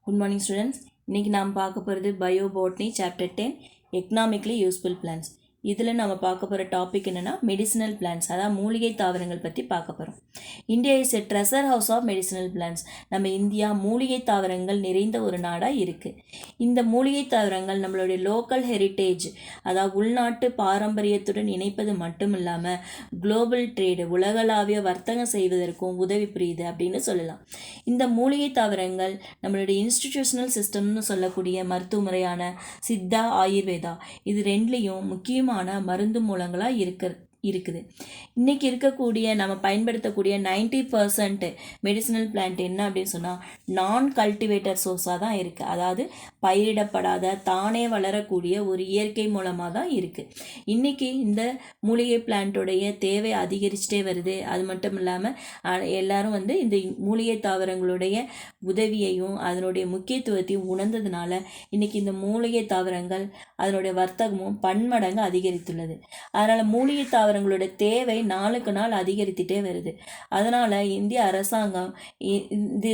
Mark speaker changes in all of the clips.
Speaker 1: Good morning students. இன்னைக்கு நாம் பார்க்க போகிறது biobotany chapter 10 economically useful plants. இதில் நம்ம பார்க்க போகிற டாபிக் என்னென்னா மெடிசினல் பிளான்ஸ், அதாவது மூலிகை தாவரங்கள் பற்றி பார்க்க போகிறோம். India is a treasure house of medicinal plants. நம்ம இந்தியா மூலிகை தாவரங்கள் நிறைந்த ஒரு நாடாக இருக்குது. இந்த மூலிகை தாவரங்கள் நம்மளுடைய லோக்கல் ஹெரிட்டேஜ், அதாவது உள்நாட்டு பாரம்பரியத்துடன் இணைப்பது மட்டும் இல்லாமல் குளோபல் ட்ரேடு, உலகளாவிய வர்த்தகம் செய்வதற்கும் உதவி புரியுது அப்படின்னு சொல்லலாம். இந்த மூலிகை தாவரங்கள் நம்மளுடைய இன்ஸ்டிடியூஷனல் சிஸ்டம்னு சொல்லக்கூடிய மருத்துவ முறையான சித்தா, ஆயுர்வேதா இது ரெண்டுலேயும் முக்கியமான மருந்து மூலங்களாக இருக்குது. இன்றைக்கி இருக்கக்கூடிய நம்ம பயன்படுத்தக்கூடிய 90% மெடிசினல் பிளான்ட் என்ன அப்படின்னு சொன்னால் நான் கல்டிவேட்டர் சோர்ஸாக தான் இருக்குது. அதாவது பயிரிடப்படாத தானே வளரக்கூடிய ஒரு இயற்கை மூலமாக தான் இருக்குது. இன்றைக்கி இந்த மூலிகை பிளான்ட்டோடைய தேவை அதிகரிச்சுட்டே வருது. அது மட்டும் இல்லாமல் எல்லாரும் இந்த மூலிகை தாவரங்களுடைய உதவியையும் அதனுடைய முக்கியத்துவத்தையும் உணர்ந்ததுனால இன்றைக்கி இந்த மூலிகை தாவரங்கள் அதனுடைய வர்த்தகமும் பன்மடங்கு அதிகரித்துள்ளது. அதனால் மூலிகை தாவரங்களோட தேவை நாளுக்கு நாள் அதிகரித்துட்டே வருது. அதனால் இந்திய அரசாங்கம்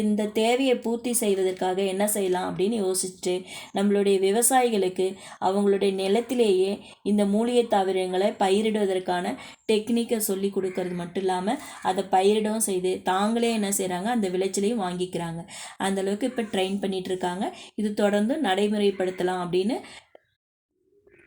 Speaker 1: இந்த தேவையை பூர்த்தி செய்வதற்காக என்ன செய்யலாம் அப்படின்னு யோசிச்சுட்டு நம்மளுடைய விவசாயிகளுக்கு அவங்களுடைய நிலத்திலேயே இந்த மூலிகை தாவரங்களை பயிரிடுவதற்கான டெக்னிக்கை சொல்லி கொடுக்கறது மட்டும் இல்லாமல் அதை பயிரிடவும் செய்து தாங்களே என்ன செய்கிறாங்க, அந்த விளைச்சலையும் வாங்கிக்கிறாங்க. அந்தளவுக்கு இப்போ ட்ரெயின் பண்ணிகிட்டு இருக்காங்க. இது தொடர்ந்து நடைமுறைப்படுத்தலாம் அப்படின்னு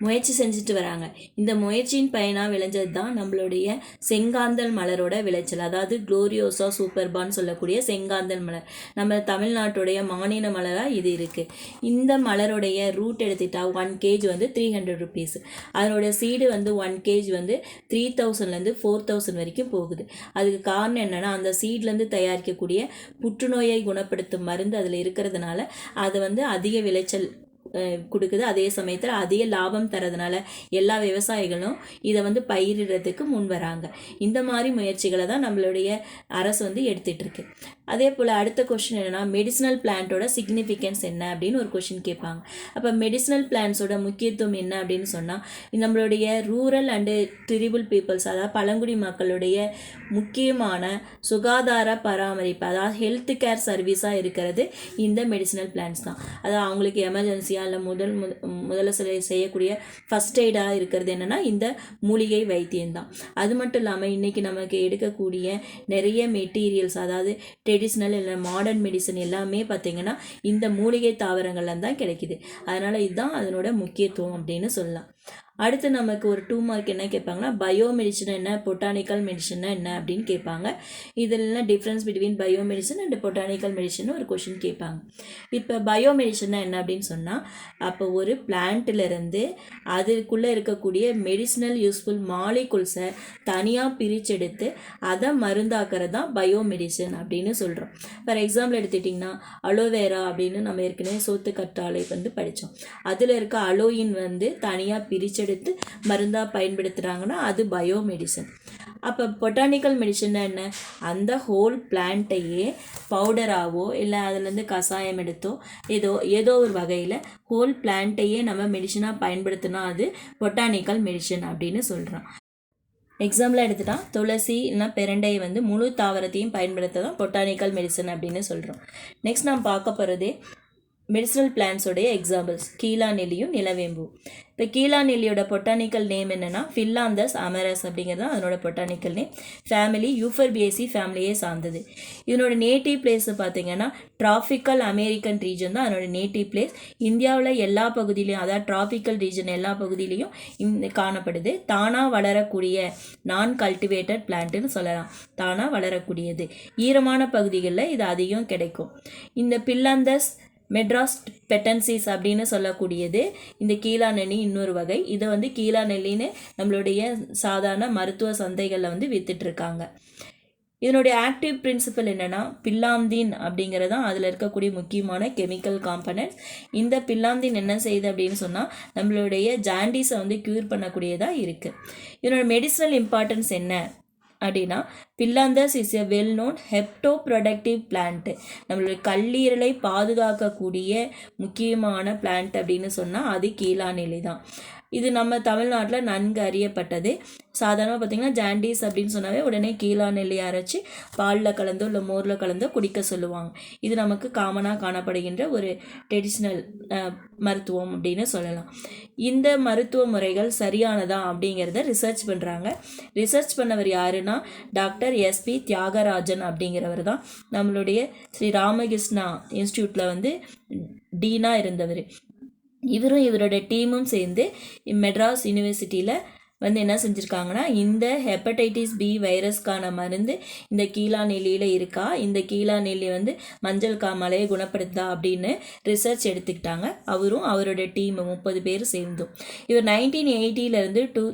Speaker 1: முயற்சி செஞ்சுட்டு வராங்க. இந்த முயற்சியின் பயனாக விளைஞ்சது தான் நம்மளுடைய செங்காந்தல் மலரோட விளைச்சல், அதாவது குளோரியோசா சூப்பர்பான்னு சொல்லக்கூடிய செங்காந்தல் மலர். நம்ம தமிழ்நாட்டுடைய மாநில மலராக இது இருக்குது. இந்த மலருடைய ரூட் எடுத்துட்டா 1 kg 300 rupees. அதனுடைய சீடு 1 kg 3000 4000 வரைக்கும் போகுது. அதுக்கு காரணம் என்னென்னா அந்த சீட்லேருந்து தயாரிக்கக்கூடிய புற்றுநோயை குணப்படுத்தும் மருந்து அதில் இருக்கிறதுனால அது அதிக விளைச்சல் கொடுக்குது. அதே சமயத்தில் அதிக லாபம் தரதுனால எல்லா விவசாயிகளும் இதை பயிரிடுறதுக்கு முன் வராங்க. இந்த மாதிரி முயற்சிகளை தான் நம்மளுடைய அரசு எடுத்துகிட்டு இருக்கு. அதே போல் அடுத்த கொஸ்டின் என்னென்னா மெடிசினல் பிளான்ட்டோட சிக்னிஃபிகன்ஸ் என்ன அப்படின்னு ஒரு கொஸ்டின் கேட்பாங்க. அப்போ மெடிசினல் பிளான்ஸோட முக்கியத்துவம் என்ன அப்படின்னு சொன்னால் நம்மளுடைய ரூரல் அண்டு ட்ரிபிள் பீப்புள்ஸ், அதாவது பழங்குடி மக்களுடைய முக்கியமான சுகாதார பராமரிப்பு, அதாவது ஹெல்த் கேர் சர்வீஸாக இருக்கிறது இந்த மெடிசினல் பிளான்ஸ் தான். அதாவது அவங்களுக்கு எமர்ஜென்சியாக இல்லை முதல்ல செய்யக்கூடிய ஃபஸ்ட் எய்டாக இருக்கிறது என்னென்னா இந்த மூலிகை வைத்தியம்தான். அது மட்டும் இல்லாமல் இன்றைக்கி நமக்கு எடுக்கக்கூடிய நிறைய மெட்டீரியல்ஸ், அதாவது ட்ரெடிஷ்னல் இல்லை மாடர்ன் மெடிசன் எல்லாமே பார்த்திங்கன்னா இந்த மூலிகை தாவரங்கள்லாம் தான் கிடைக்கிது. அதனால் இதுதான் அதனோட முக்கியத்துவம் அப்படின்னு சொல்லலாம். அடுத்து நமக்கு ஒரு 2 மார்க் என்ன கேட்பாங்கன்னா பயோ மெடிசன் என்ன, பொட்டானிக்கல் மெடிசன்னா என்ன அப்படின்னு கேட்பாங்க. இதெல்லாம் difference between bio medicine and botanical medicine ஒரு கொஷின் கேட்பாங்க. இப்போ பயோ மெடிசன்னா என்ன அப்படின்னு சொன்னால் அப்போ ஒரு பிளான்ட்டிலேருந்து அதுக்குள்ளே இருக்கக்கூடிய மெடிசினல் யூஸ்ஃபுல் மாலிகுல்ஸை தனியாக பிரிச்செடுத்து அதை மருந்தாக்குறது தான் பயோ மெடிசன் அப்படின்னு சொல்கிறோம். ஃபார் எக்ஸாம்பிள் எடுத்துட்டிங்கன்னா அலோவேரா அப்படின்னு நம்ம ஏற்கனவே சோத்து கற்றாழை படித்தோம். அதில் இருக்க அலோயின் தனியாக பிரிச்செடுத்து மருந்தாக பயன்படுத்துகிறாங்கன்னா அது பயோ மெடிசன். அப்போ பொட்டானிக்கல் மெடிசன்னா என்ன, அந்த ஹோல் பிளான்ட்டையே பவுடராகவோ இல்லை அதுலேருந்து கஷாயம் எடுத்தோ ஏதோ ஒரு வகையில் ஹோல் பிளான்ட்டையே நம்ம மெடிசனாக பயன்படுத்தினா அது பொட்டானிக்கல் மெடிசன் அப்படின்னு சொல்கிறோம். எக்ஸாம்பிளாக எடுத்துட்டா துளசி இல்லைனா பெரண்டை முழு தாவரத்தையும் பயன்படுத்த தான் பொட்டானிக்கல் மெடிசன் அப்படின்னு சொல்கிறோம். நெக்ஸ்ட் நாம் பார்க்க போகிறதே மெடிசினல் பிளான்ஸோடைய எக்ஸாம்பிள்ஸ் கீழா நெல்லியும் நிலவேம்பு. இப்போ கீழா நெல்லியோட பொட்டானிக்கல் நேம் என்னென்னா ஃபில்லாந்தஸ் அமரஸ் அப்படிங்கிறது தான் அதனோட பொட்டானிக்கல் நேம். ஃபேமிலி யூஃபர்பியேசி ஃபேமிலியே சார்ந்தது. இதனோட நேட்டிவ் பிளேஸ் பார்த்திங்கன்னா டிராபிக்கல் அமெரிக்கன் ரீஜன் தான் அதனோட நேட்டிவ் பிளேஸ். இந்தியாவில் எல்லா பகுதியிலையும், அதாவது டிராபிக்கல் ரீஜன் எல்லா பகுதியிலையும் காணப்படுது. தானாக வளரக்கூடிய நான் கல்டிவேட்டட் பிளான்ட்டுன்னு சொல்லலாம். தானாக வளரக்கூடியது. ஈரமான பகுதிகளில் இது அதிகம் கிடைக்கும். இந்த பில்லாந்தஸ் மெட்ராஸ் பெட்டன்சிஸ் அப்படின்னு சொல்லக்கூடியது இந்த கீழா நெல்லி இன்னொரு வகை. இதை கீழா நெல்லின்னு நம்மளுடைய சாதாரண மருத்துவ சந்தைகளில் வித்துட்ருக்காங்க. இதனுடைய ஆக்டிவ் பிரின்சிபல் என்னென்னா பில்லாந்தீன் அப்படிங்கிறதான் அதில் இருக்கக்கூடிய முக்கியமான கெமிக்கல் காம்பனன்ட்ஸ். இந்த பில்லாந்தீன் என்ன செய்யுது அப்படின்னு சொன்னால் நம்மளுடைய ஜாண்டிஸை க்யூர் பண்ணக்கூடியதாக இருக்குது. இதனோட மெடிசினல் இம்பார்ட்டன்ஸ் என்ன அப்படின்னா Phyllanthus is a well known hepatoprotective plant. நம்மளுடைய கல்லீரலை பாதுகாக்கக்கூடிய முக்கியமான பிளான்ட் அப்படின்னு சொன்னால் அது கீழா நெல்லி தான். இது நம்ம தமிழ்நாட்டில் நன்கு அறியப்பட்டது. சாதாரணமாக பார்த்திங்கன்னா ஜாண்டிஸ் அப்படின்னு சொன்னாவே உடனே கீழா நெல்லி அரைச்சி பாலில் கலந்தோ இல்லை மோரில் கலந்தோ குடிக்க சொல்லுவாங்க. இது நமக்கு காமனாக காணப்படுகின்ற ஒரு ட்ரெடிஷ்னல் மருத்துவம் அப்படின்னு சொல்லலாம். இந்த மருத்துவ முறைகள் சரியானதா அப்படிங்கிறத ரிசர்ச் பண்ணுறாங்க. ரிசர்ச் பண்ணவர் யாருன்னா டாக்டர் எஸ்பி தியாகராஜன் அப்படிங்கிறவர் தான் நம்மளுடைய ஸ்ரீ ராமகிருஷ்ணா இன்ஸ்டியூட்டில் டீனாக இருந்தவர். இவரும் இவரோட டீமும் சேர்ந்து மெட்ராஸ் யூனிவர்சிட்டியில் என்ன செஞ்சுருக்காங்கன்னா இந்த ஹெப்படைட்டிஸ் பி வைரஸ்க்கான மருந்து இந்த கீழா நெல்லியில் இருக்கா, இந்த கீழா நெல்லி மஞ்சள் காமாலையை குணப்படுத்துதா அப்படின்னு ரிசர்ச் எடுத்துக்கிட்டாங்க. அவரும் அவரோட டீம் 30 பேர் சேர்ந்தும். இவர் 1980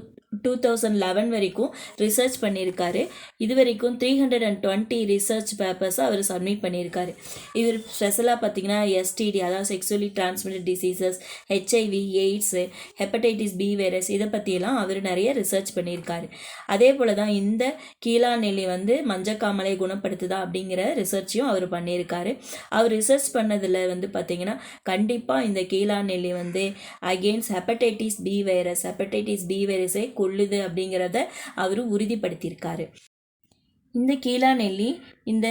Speaker 1: 2011 வரைக்கும் ரிசர்ச் பண்ணியிருக்காரு. இது வரைக்கும் 320 ரிசர்ச் பேப்பர்ஸை அவர் சப்மிட் பண்ணியிருக்காரு. இவர் ஸ்பெஷலாக பார்த்திங்கன்னா எஸ்டிடி, அதாவது sexually transmitted diseases, HIV, AIDS, hepatitis B virus, இதை பற்றியெல்லாம் அவர் நிறைய ரிசர்ச் பண்ணியிருக்காரு. அதே போல் தான் இந்த கீழா நெல்லி மஞ்சக்காமலை குணப்படுத்துதா அப்படிங்கிற ரிசர்ச்சையும் அவர் பண்ணியிருக்காரு. அவர் ரிசர்ச் பண்ணதில் பார்த்திங்கன்னா கண்டிப்பாக இந்த கீழா நெல்லி அகெயின்ஸ்ட் ஹெப்படைட்டிஸ் பி வைரஸை கொள்ளுது அப்படிங்கிறத அவர் உறுதிப்படுத்தியிருக்காரு. இந்த கீழா நெல்லி இந்த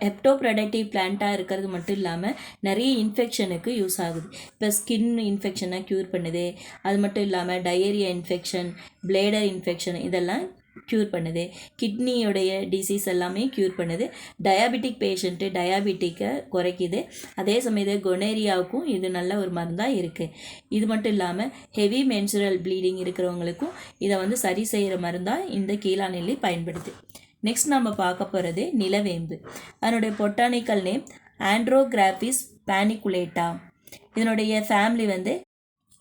Speaker 1: ஹெப்டோப்ரொடக்டிவ் பிளான்ட்டாக இருக்கிறது மட்டும் இல்லாமல் நிறைய இன்ஃபெக்ஷனுக்கு யூஸ் ஆகுது. இப்போ ஸ்கின் இன்ஃபெக்ஷனை க்யூர் பண்ணுது. அது மட்டும் இல்லாமல் டயரியா இன்ஃபெக்ஷன், பிளேடர் இன்ஃபெக்ஷன் இதெல்லாம் க்யூர் பண்ணுது. கிட்னியோடைய டிசீஸ் எல்லாமே க்யூர் பண்ணுது. டயாபெட்டிக் பேஷண்ட்டு டயாபெட்டிக்கை குறைக்குது. அதே சமயத்தில் கொனேரியாவுக்கும் இது நல்ல ஒரு மருந்தாக இருக்குது. இது மட்டும் இல்லாமல் ஹெவி மென்சுரல் ப்ளீடிங் இருக்கிறவங்களுக்கும் இதை சரி செய்கிற மருந்தாக இந்த கீழா நெல்லி பயன்படுது. நெக்ஸ்ட் நம்ம பார்க்க போகிறது நிலவேம்பு. அதனுடைய பொட்டானிக்கல் நேம் ஆண்ட்ரோகிராஃபிஸ் பேனிகுலேட்டா. இதனுடைய ஃபேமிலி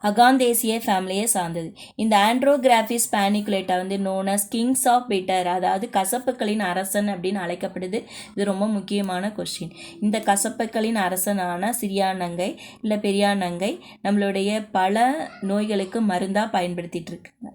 Speaker 1: அகாந்தேசிய ஃபேமிலியை சார்ந்தது. இந்த Andrographis paniculata known as kings of bitter, அதாவது கசப்புக்களின் அரசன் அப்படின்னு அழைக்கப்படுது. இது ரொம்ப முக்கியமான கொஸ்டின். இந்த கசப்புக்களின் அரசனான சிறியானங்கை இல்லை பெரியானங்கை நம்மளுடைய பல நோய்களுக்கு மருந்தாக பயன்படுத்திகிட்டு இருக்காங்க.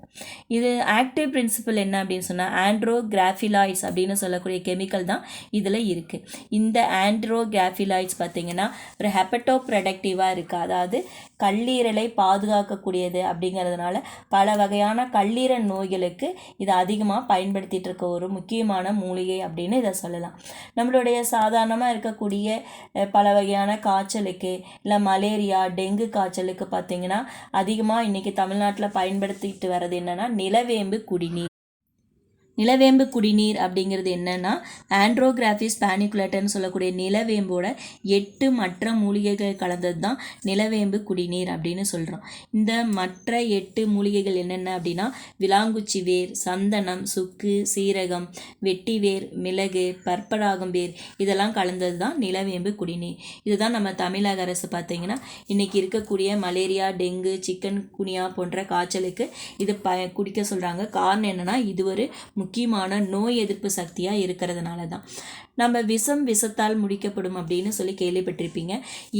Speaker 1: இது ஆக்டிவ் பிரின்சிபல் என்ன அப்படின்னு சொன்னால் ஆண்ட்ரோகிராஃபிலாய்ட்ஸ் அப்படின்னு சொல்லக்கூடிய கெமிக்கல் தான் இதில் இருக்குது. இந்த ஆண்ட்ரோகிராஃபிலாய்ட்ஸ் பார்த்திங்கன்னா ஒரு ஹெப்படோப்ரொடக்டிவாக இருக்குது, அதாவது கல்லீரலை பாதுகாக்கக்கூடியது. அப்படிங்கிறதுனால பல வகையான கல்லீரல் நோய்களுக்கு இதை அதிகமாக பயன்படுத்திகிட்டு இருக்க ஒரு முக்கியமான மூலிகை அப்படின்னு இதை சொல்லலாம். நம்மளுடைய சாதாரணமாக இருக்கக்கூடிய பல வகையான காய்ச்சலுக்கு இல்லை மலேரியா, டெங்கு காய்ச்சலுக்கு பார்த்திங்கன்னா அதிகமாக இன்றைக்கி தமிழ்நாட்டில் பயன்படுத்திட்டு வர்றது என்னென்னா நிலவேம்பு குடிநீர். நிலவேம்பு குடிநீர் அப்படிங்கிறது என்னென்னா ஆண்ட்ரோகிராஃபிஸ் பேனிகுலேட்டர்னு சொல்லக்கூடிய நிலவேம்போட 8 மற்ற மூலிகைகள் கலந்தது தான் நிலவேம்பு குடிநீர் அப்படின்னு சொல்கிறோம். இந்த மற்ற 8 மூலிகைகள் என்னென்ன அப்படின்னா விலாங்குச்சி வேர், சந்தனம், சுக்கு, சீரகம், வெட்டிவேர், மிளகு, பற்பராகம் வேர் இதெல்லாம் கலந்தது தான் நிலவேம்பு குடிநீர். இதுதான் நம்ம தமிழக அரசு பார்த்திங்கன்னா இன்றைக்கி இருக்கக்கூடிய மலேரியா, டெங்கு, சிக்கன் குனியா போன்ற காய்ச்சலுக்கு இது குடிக்க சொல்கிறாங்க. காரணம் என்னென்னா இது ஒரு முக்கியமான நோய் எதிர்ப்பு சக்தியாக இருக்கிறதுனால தான். நம்ம விஷத்தால் முடிக்கப்படும் அப்படின்னு சொல்லி கேள்விப்பட்டிருப்பீங்க.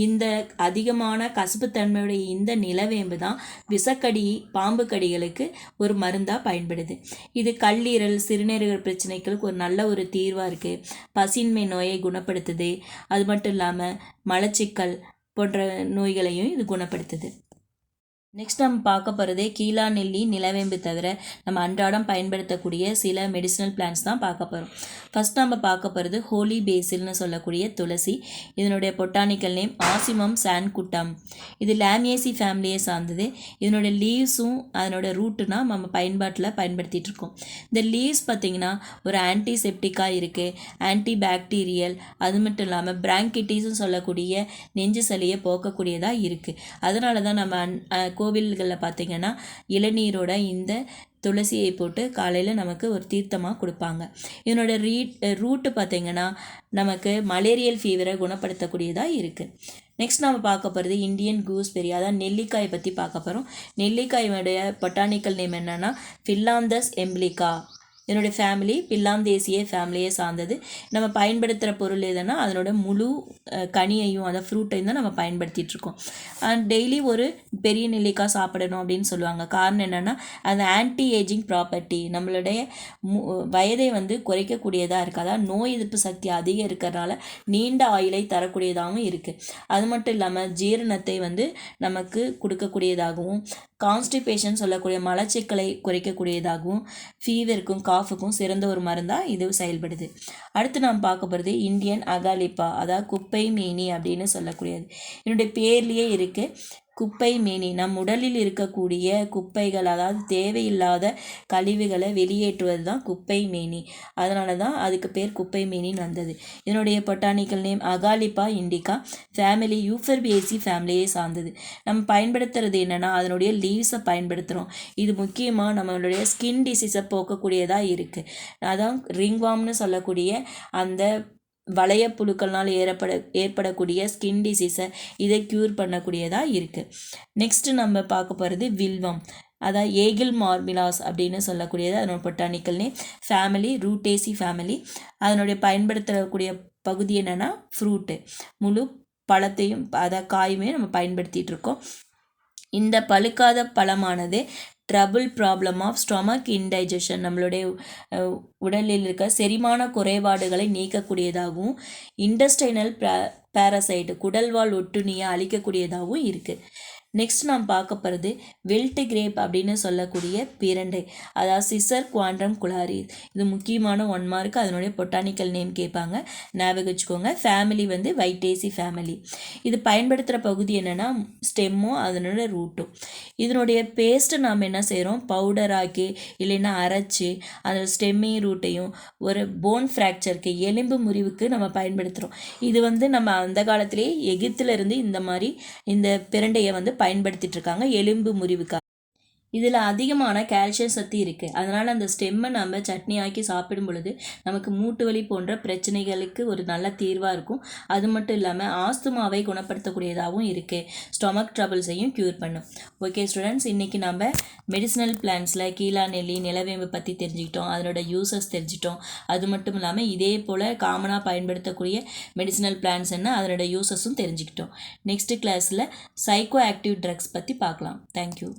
Speaker 1: இந்த அதிகமான கசப்புத்தன்மையுடைய இந்த நிலவேம்பு தான் விஷக்கடி, பாம்பு கடிகளுக்கு ஒரு மருந்தாக பயன்படுது. இது கல்லீரல், சிறுநீரக பிரச்சனைகளுக்கு ஒரு நல்ல ஒரு தீர்வாக இருக்குது. பசியின்மை நோயை குணப்படுத்துது. அது மட்டும் இல்லாமல் மலச்சிக்கல் போன்ற நோய்களையும் இது குணப்படுத்துது. நெக்ஸ்ட் நம்ம பார்க்க போகிறதே கீழா நெல்லி, நிலவேம்பு தவிர நம்ம அன்றாடம் பயன்படுத்தக்கூடிய சில மெடிசினல் பிளான்ஸ் தான் பார்க்க போகிறோம். ஃபஸ்ட் நம்ம பார்க்க போகிறது ஹோலி பேசில்னு சொல்லக்கூடிய துளசி. இதனுடைய பொட்டானிக்கல் நேம் ஆசிமம் சான்குட்டம். இது லேமியேசி ஃபேமிலியை சார்ந்தது. இதனுடைய லீவ்ஸும் அதனோட ரூட்டுனா நம்ம பயன்பாட்டில் பயன்படுத்திகிட்டு இருக்கோம். இந்த லீவ்ஸ் பார்த்திங்கன்னா ஒரு ஆன்டிசெப்டிக்காக இருக்குது, ஆன்டி பாக்டீரியல், அது மட்டும் இல்லாமல் பிராங்கிட்டிஸ்ன்னு சொல்லக்கூடிய நெஞ்சு சளியை போக்கக்கூடியதாக இருக்குது. அதனால தான் நம்ம கோவில்களில் பார்த்திங்கன்னா இளநீரோட இந்த துளசியை போட்டு காலையில் நமக்கு ஒரு தீர்த்தமாக கொடுப்பாங்க. இதனோட ரூட்டு பார்த்திங்கன்னா நமக்கு மலேரியல் ஃபீவரை குணப்படுத்தக்கூடியதாக இருக்குது. நெக்ஸ்ட் நம்ம பார்க்க போகிறது இந்தியன் கூஸ்பெரி, அதாவது நெல்லிக்காயை பற்றி பார்க்க போகிறோம். நெல்லிக்காயோடைய பொட்டானிக்கல் நேம் என்னென்னா ஃபில்லாந்தஸ் எம்பிலிகா. இதனுடைய ஃபேமிலி பில்லாந்தேசிய ஃபேமிலியை சார்ந்தது. நம்ம பயன்படுத்துகிற பொருள் எதுனா அதனோட முழு கனியையும் அதை ஃப்ரூட்டையும் தான் நம்ம பயன்படுத்திகிட்டு இருக்கோம். அண்ட் டெய்லி ஒரு பெரிய நெல்லிக்காய் சாப்பிடணும் அப்படின்னு சொல்லுவாங்க. காரணம் என்னென்னா அந்த ஆன்டி ஏஜிங் ப்ராப்பர்ட்டி, நம்மளுடைய வயதை வந்து குறைக்கக்கூடியதாக இருக்குது. அதாவது நோய் எதிர்ப்பு சக்தி அதிகம் இருக்கிறனால நீண்ட ஆயுளை தரக்கூடியதாகவும் இருக்குது. அது மட்டும் இல்லாமல் ஜீரணத்தை வந்து நமக்கு கொடுக்கக்கூடியதாகவும், கான்ஸ்டிபேஷன் சொல்லக்கூடிய மலச்சிக்கலை குறைக்கக்கூடியதாகவும், ஃபீவருக்கும் காஃபுக்கும் சிறந்த ஒரு மருந்தாக இது செயல்படுது. அடுத்து நாம் பார்க்க போகிறது இந்தியன் அகாலிப்பா, அதாவது குப்பை மேனி அப்படின்னு சொல்லக்கூடியது. என்னுடைய பேர்லேயே இருக்குது குப்பை மேனி. நம் உடலில் இருக்கக்கூடிய குப்பைகள், அதாவது தேவையில்லாத கழிவுகளை வெளியேற்றுவது தான் குப்பை மேனி. அதனால தான் அதுக்கு பேர் குப்பை மேனின்னு வந்தது. இதனுடைய பொட்டானிக்கல் நேம் அகாலிப்பா இண்டிகா. ஃபேமிலி யூஃபர்பியேசி ஃபேமிலியை சார்ந்தது. நம்ம பயன்படுத்துறது என்னென்னா அதனுடைய லீவ்ஸை பயன்படுத்துகிறோம். இது முக்கியமாக நம்மளுடைய ஸ்கின் டிசீஸை போக்கக்கூடியதாக இருக்குது. அதான் ரிங்வாம்னு சொல்லக்கூடிய அந்த வளையப்புழுக்கள்னால் ஏற்படக்கூடிய ஸ்கின் டிசீஸை இதை க்யூர் பண்ணக்கூடியதாக இருக்குது. நெக்ஸ்ட்டு நம்ம பார்க்க போகிறது வில்வம், அதாவது ஏகில் மார்மிலாஸ் அப்படின்னு சொல்லக்கூடியது. அதனோட botanical name family Rutaceae family. அதனுடைய பயன்படுத்தக்கூடிய பகுதி என்னென்னா ஃப்ரூட்டு, முழு பழத்தையும் அதாவது காயுமே நம்ம பயன்படுத்திகிட்டு இருக்கோம். இந்த பழுக்காத பழமானது ட்ரபிள் ப்ராப்ளம் ஆஃப் ஸ்டொமக் இன்டைஜஷன், நம்மளுடைய உடலில் இருக்க செரிமான குறைபாடுகளை நீக்கக்கூடியதாகவும், இன்டஸ்டைனல் பேரசைட் குடல்வால் ஒட்டுண்ணியை அழிக்கக்கூடியதாகவும் இருக்குது. நெக்ஸ்ட் நாம் பார்க்க போகிறது வெல்ட் கிரேப் அப்படின்னு சொல்லக்கூடிய பிரண்டை, அதாவது சிசர் குவாண்டம் குலாரிஸ். இது முக்கியமான 1 மார்க். அதனுடைய பொட்டானிக்கல் நேம் கேட்பாங்க, ஞாபகம் வச்சுக்கோங்க. ஃபேமிலி வந்து வைட்டேசி ஃபேமிலி. இது பயன்படுத்துகிற பகுதி என்னென்னா ஸ்டெம்மும் அதனோட ரூட்டும். இதனுடைய பேஸ்ட்டை நாம் என்ன செய்கிறோம், பவுடராக்கி இல்லைன்னா அரைச்சி அந்த ஸ்டெம்மையும் ரூட்டையும் ஒரு போன் ஃப்ராக்சருக்கு, எலும்பு முறிவுக்கு நம்ம பயன்படுத்துகிறோம். இது வந்து நம்ம அந்த காலத்திலேயே எகிப்திலிருந்து இந்த மாதிரி இந்த பிரண்டையை வந்து பயன்படுத்திட்டு இருக்காங்க எலும்பு முறிவுக்காக. இதில் அதிகமான கால்சியம் சக்தி இருக்குது. அதனால் அந்த ஸ்டெம்மை நம்ம சட்னி ஆக்கி சாப்பிடும் பொழுது நமக்கு மூட்டு வலி போன்ற பிரச்சனைகளுக்கு ஒரு நல்ல தீர்வாக இருக்கும். அது மட்டும் இல்லாமல் ஆஸ்துமாவை குணப்படுத்தக்கூடியதாகவும் இருக்குது. ஸ்டொமக் ட்ரபிள்ஸையும் க்யூர் பண்ணும். ஓகே ஸ்டூடெண்ட்ஸ், இன்றைக்கி நம்ம மெடிசினல் பிளான்ஸில் கீழா நெல்லி, நிலவேம்பு பற்றி தெரிஞ்சுக்கிட்டோம். அதனோட யூசஸ் தெரிஞ்சிட்டோம். அது மட்டும் இல்லாமல் இதே போல் காமனாக பயன்படுத்தக்கூடிய மெடிசினல் பிளான்ஸ் என்ன, அதனோட யூசஸும் தெரிஞ்சுக்கிட்டோம். நெக்ஸ்ட் கிளாஸில் சைக்கோ ஆக்டிவ் ட்ரக்ஸ் பற்றி பார்க்கலாம். தேங்க்யூ.